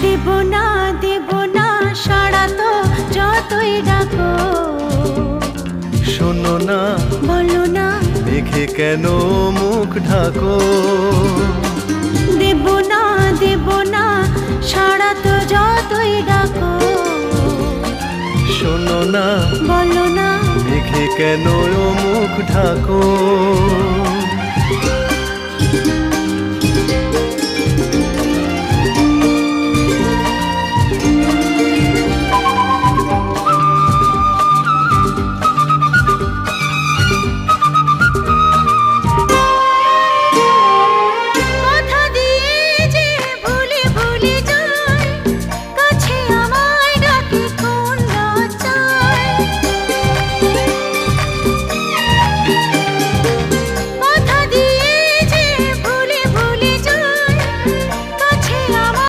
দেব না দেব না সাড়া তো যতই ডাকো। শোনো না বলো না মেঘে কেন মুখ ঢাকো। দেব না সাড়া তো যতই ডাকো। শোনো না বলো না মেঘে কেন মুখ ঢাকো।